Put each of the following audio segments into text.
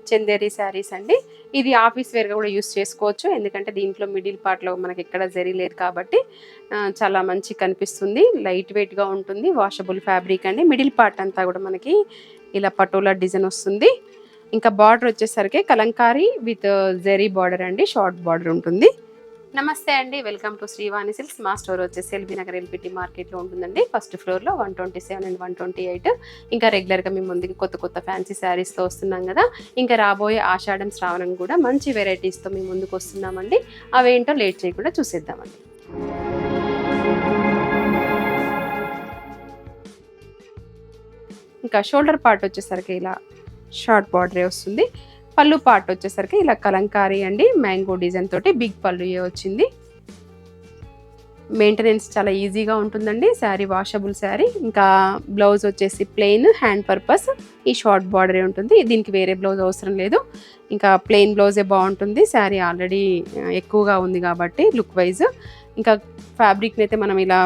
చందేరి శారీస్ అండి. ఇది ఆఫీస్ వేర్గా కూడా యూస్ చేసుకోవచ్చు. ఎందుకంటే దీంట్లో మిడిల్ పార్ట్లో మనకి ఎక్కడ జరీ లేదు కాబట్టి చాలా మంచి కనిపిస్తుంది. లైట్ వెయిట్గా ఉంటుంది. వాషబుల్ ఫ్యాబ్రిక్ అండి. మిడిల్ పార్ట్ అంతా కూడా మనకి ఇలా పటోలా డిజైన్ వస్తుంది. ఇంకా బార్డర్ వచ్చేసరికి కలంకారీ విత్ జరీ బార్డర్ అండి. షార్ట్ బార్డర్ ఉంటుంది. నమస్తే అండి, వెల్కమ్ టు శ్రీవాణి సిల్క్స్. మా స్టోర్ వచ్చేసి ఎల్బీ నగర్ ఎల్పిటి మార్కెట్లో ఉంటుందండి. ఫస్ట్ ఫ్లోర్లో 127 అండ్ 128. ఇంకా రెగ్యులర్గా మేము ముందుకి కొత్త ఫ్యాన్సీ శారీస్తో వస్తున్నాం కదా. ఇంకా రాబోయే ఆషాఢం శ్రావణం కూడా మంచి వెరైటీస్తో మేము ముందుకు వస్తున్నామండి. అవేంటో లేట్ చేయకుండా చూసేద్దామండి. ఇంకా షోల్డర్ పార్ట్ వచ్చేసరికి ఇలా షార్ట్ బార్డరే వస్తుంది. పళ్ళు పార్ట్ వచ్చేసరికి ఇలా కలంకారీ అండి. మ్యాంగో డిజైన్ తోటి బిగ్ పళ్ళు వచ్చింది. మెయింటెనెన్స్ చాలా ఈజీగా ఉంటుందండి. శారీ వాషబుల్ శారీ. ఇంకా బ్లౌజ్ వచ్చేసి ప్లెయిన్, హ్యాండ్ పర్పస్. ఈ షార్ట్ బార్డరే ఉంటుంది. దీనికి వేరే బ్లౌజ్ అవసరం లేదు. ఇంకా ప్లెయిన్ బ్లౌజే బాగుంటుంది. శారీ ఆల్రెడీ ఎక్కువగా ఉంది కాబట్టి లుక్ వైజ్. ఇంకా ఫ్యాబ్రిక్ని అయితే మనం ఇలా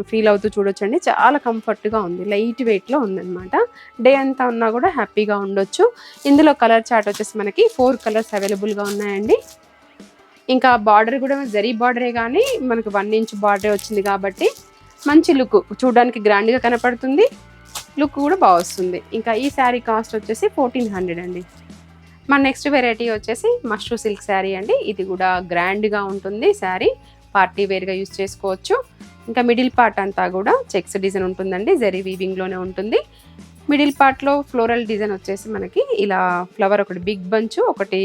ఫీల్ అవుతూ చూడొచ్చండి. చాలా కంఫర్ట్గా ఉంది. లైట్ వెయిట్లో ఉందన్నమాట. డే అంతా ఉన్నా కూడా హ్యాపీగా ఉండొచ్చు. ఇందులో కలర్ చార్ట్ వచ్చేసి మనకి 4 కలర్స్ అవైలబుల్గా ఉన్నాయండి. ఇంకా బార్డర్ కూడా జరీ బార్డరే కానీ మనకు 1 ఇంచ్ బార్డరే వచ్చింది కాబట్టి మంచి లుక్, చూడడానికి గ్రాండ్గా కనపడుతుంది. లుక్ కూడా బాగా వస్తుంది. ఇంకా ఈ శారీ కాస్ట్ వచ్చేసి 1400 అండి. మన నెక్స్ట్ వెరైటీ వచ్చేసి మష్రూ సిల్క్ శారీ అండి. ఇది కూడా గ్రాండ్గా ఉంటుంది. శారీ పార్టీ వేర్గా యూజ్ చేసుకోవచ్చు. ఇంకా మిడిల్ పార్ట్ అంతా కూడా చెక్స్ డిజైన్ ఉంటుందండి. జరీ వీవింగ్లోనే ఉంటుంది. మిడిల్ పార్ట్లో ఫ్లోరల్ డిజైన్ వచ్చేసి మనకి ఇలా ఫ్లవర్, ఒకటి బిగ్ బంచ్, ఒకటి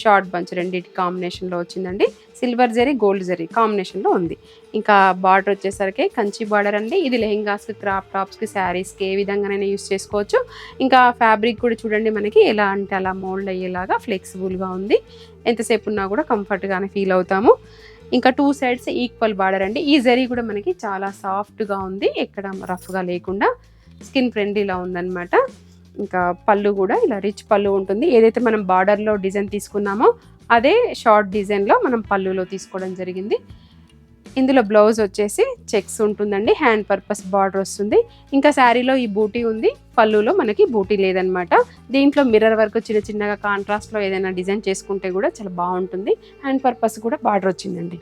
షార్ట్ బంచ్, రెండింటి కాంబినేషన్లో వచ్చిందండి. సిల్వర్ జరీ, గోల్డ్ జరీ కాంబినేషన్లో ఉంది. ఇంకా బార్డర్ వచ్చేసరికి కంచి బార్డర్ అండి. ఇది లెహెంగాస్కి, క్రాప్ టాప్స్కి, శారీస్కి ఏ విధంగానైనా యూస్ చేసుకోవచ్చు. ఇంకా ఫ్యాబ్రిక్ కూడా చూడండి మనకి ఎలా అంటే అలా మోల్డ్ అయ్యేలాగా ఫ్లెక్సిబుల్గా ఉంది. ఎంతసేపు ఉన్నా కూడా కంఫర్ట్గానే ఫీల్ అవుతాము. ఇంకా 2 సైడ్స్ ఈక్వల్ బార్డర్ అండి. ఈ జరీ కూడా మనకి చాలా సాఫ్ట్గా ఉంది. ఎక్కడ రఫ్గా లేకుండా స్కిన్ ఫ్రెండ్లీలా ఉందన్నమాట. ఇంకా పళ్ళు కూడా ఇలా రిచ్ పళ్ళు ఉంటుంది. ఏదైతే మనం బార్డర్లో డిజైన్ తీసుకున్నామో అదే షార్ట్ డిజైన్లో మనం పళ్ళులో తీసుకోవడం జరిగింది. ఇందులో బ్లౌజ్ వచ్చేసి చెక్స్ ఉంటుందండి. హ్యాండ్ పర్పస్ బార్డర్ వస్తుంది. ఇంకా శారీలో ఈ బూటీ ఉంది. పళ్ళులో మనకి బూటీ లేదనమాట. దీంట్లో మిర్రర్ వర్క్ చిన్నగా కాంట్రాస్ట్లో ఏదైనా డిజైన్ చేసుకుంటే కూడా చాలా బాగుంటుంది. హ్యాండ్ పర్పస్ కూడా బార్డర్ వచ్చిందండి.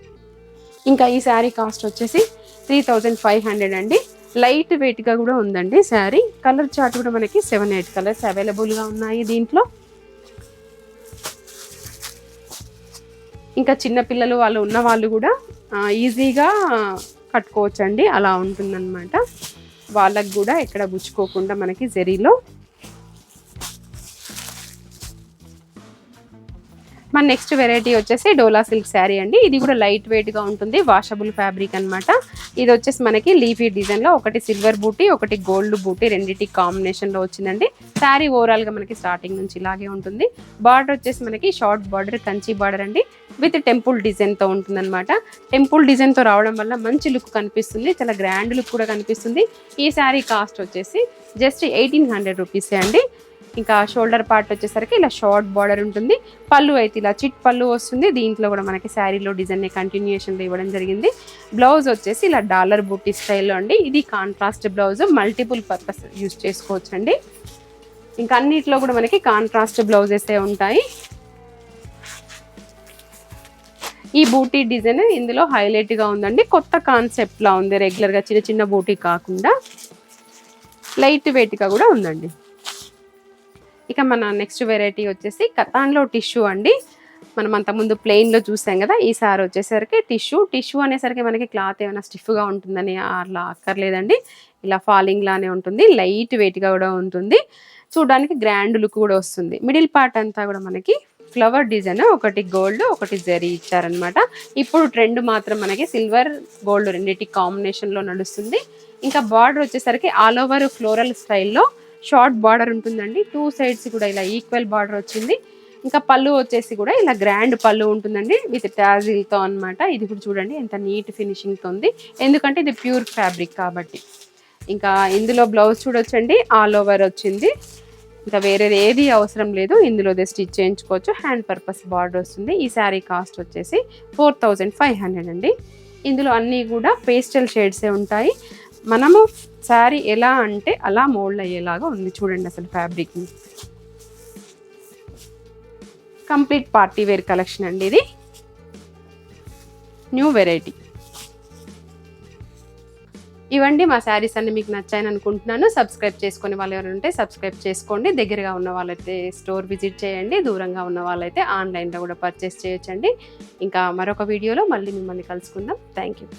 ఇంకా ఈ శారీ కాస్ట్ వచ్చేసి 3500 అండి. లైట్ వెయిట్గా కూడా ఉందండి శారీ. కలర్ చార్ట్ కూడా మనకి 7-8 కలర్స్ అవైలబుల్గా ఉన్నాయి దీంట్లో. ఇంకా చిన్నపిల్లలు వాళ్ళు ఉన్న వాళ్ళు కూడా ఈజీగా కట్టుకోవచ్చండి. అలా ఉంటుందన్నమాట. వాళ్ళకు కూడా ఎక్కడ గుచ్చుకోకుండా మనకి జరీలో. మన నెక్స్ట్ వెరైటీ వచ్చేసి డోలా సిల్క్ శారీ అండి. ఇది కూడా లైట్ వెయిట్గా ఉంటుంది. వాషబుల్ ఫ్యాబ్రిక్ అనమాట. ఇది వచ్చేసి మనకి లీఫీ డిజైన్లో ఒకటి సిల్వర్ బూటీ, ఒకటి గోల్డ్ బూటీ, రెండింటి కాంబినేషన్లో వచ్చిందండి. శారీ ఓవరాల్గా మనకి స్టార్టింగ్ నుంచి ఇలాగే ఉంటుంది. బార్డర్ వచ్చేసి మనకి షార్ట్ బార్డర్, కంచి బార్డర్ అండి, విత్ టెంపుల్ డిజైన్తో ఉంటుందన్నమాట. టెంపుల్ డిజైన్తో రావడం వల్ల మంచి లుక్ కనిపిస్తుంది. చాలా గ్రాండ్ లుక్ కూడా కనిపిస్తుంది. ఈ శారీ కాస్ట్ వచ్చేసి జస్ట్ 1800 రూపీసే అండి. ఇంకా షోల్డర్ పార్ట్ వచ్చేసరికి ఇలా షార్ట్ బార్డర్ ఉంటుంది. పళ్ళు అయితే ఇలా చిట్ పళ్ళు వస్తుంది. దీంట్లో కూడా మనకి శారీలో డిజైన్ కంటిన్యూషన్లో ఇవ్వడం జరిగింది. బ్లౌజ్ వచ్చేసి ఇలా డాలర్ బూటీ స్టైల్లో అండి. ఇది contrast blouse, multiple purpose use చేసుకోవచ్చు అండి. ఇంకా అన్నిట్లో కూడా మనకి కాంట్రాస్ట్ బ్లౌజెస్ ఉంటాయి. ఈ బూటీ డిజైన్ ఇందులో హైలైట్గా ఉందండి. కొత్త కాన్సెప్ట్లా ఉంది. రెగ్యులర్గా చిన్న బూటీ కాకుండా లైట్ వెయిట్గా కూడా ఉందండి. ఇక మన నెక్స్ట్ వెరైటీ వచ్చేసి కతాన్లో టిష్యూ అండి. మనం అంతకుముందు ప్లెయిన్లో చూసాం కదా. ఈసారి వచ్చేసరికి టిష్యూ అనేసరికి మనకి క్లాత్ ఏమైనా స్టిఫ్గా ఉంటుందని అలా అక్కర్లేదండి. ఇలా ఫాలింగ్ లానే ఉంటుంది. లైట్ వెయిట్గా కూడా ఉంటుంది. చూడడానికి గ్రాండ్ లుక్ కూడా వస్తుంది. మిడిల్ పార్ట్ అంతా కూడా మనకి ఫ్లవర్ డిజైన్, ఒకటి గోల్డ్, ఒకటి జరీ ఇచ్చారనమాట. ఇప్పుడు ట్రెండ్ మాత్రం మనకి సిల్వర్ గోల్డ్ రెండింటి కాంబినేషన్లో నడుస్తుంది. ఇంకా బార్డర్ వచ్చేసరికి ఆల్ ఓవర్ ఫ్లోరల్ స్టైల్లో షార్ట్ బార్డర్ ఉంటుందండి. 2 సైడ్స్ కూడా ఇలా ఈక్వల్ బార్డర్ వచ్చింది. ఇంకా పళ్ళు వచ్చేసి కూడా ఇలా గ్రాండ్ పళ్ళు ఉంటుందండి విత్ టాజిల్తో అనమాట. ఇది కూడా చూడండి ఎంత నీట్ ఫినిషింగ్తో ఉంది. ఎందుకంటే ఇది ప్యూర్ ఫ్యాబ్రిక్ కాబట్టి. ఇంకా ఇందులో బ్లౌజ్ చూడొచ్చండి, ఆల్ ఓవర్ వచ్చింది. ఇంకా వేరేది ఏది అవసరం లేదు. ఇందులోదే స్టిచ్ చేయించుకోవచ్చు. హ్యాండ్ పర్పస్ బార్డర్ వస్తుంది. ఈ శారీ కాస్ట్ వచ్చేసి 4500 అండి. ఇందులో అన్నీ కూడా పేస్టల్ షేడ్సే ఉంటాయి. మనము శారీ ఎలా అంటే అలా మోల్డ్ అయ్యేలాగా ఉంది. చూడండి అసలు ఫ్యాబ్రిక్ని. కంప్లీట్ పార్టీ వేర్ కలెక్షన్ అండి ఇది, న్యూ వెరైటీ. ఇవండి మా శారీస్ అన్ని మీకు నచ్చాయని అనుకుంటున్నాను. సబ్స్క్రైబ్ చేసుకునే వాళ్ళు ఎవరైనా ఉంటే సబ్స్క్రైబ్ చేసుకోండి. దగ్గరగా ఉన్న వాళ్ళైతే స్టోర్ విజిట్ చేయండి, దూరంగా ఉన్న వాళ్ళైతే ఆన్లైన్లో కూడా పర్చేస్ చేయొచ్చండి. ఇంకా మరొక వీడియోలో మళ్ళీ మిమ్మల్ని కలుసుకుందాం. Thank you.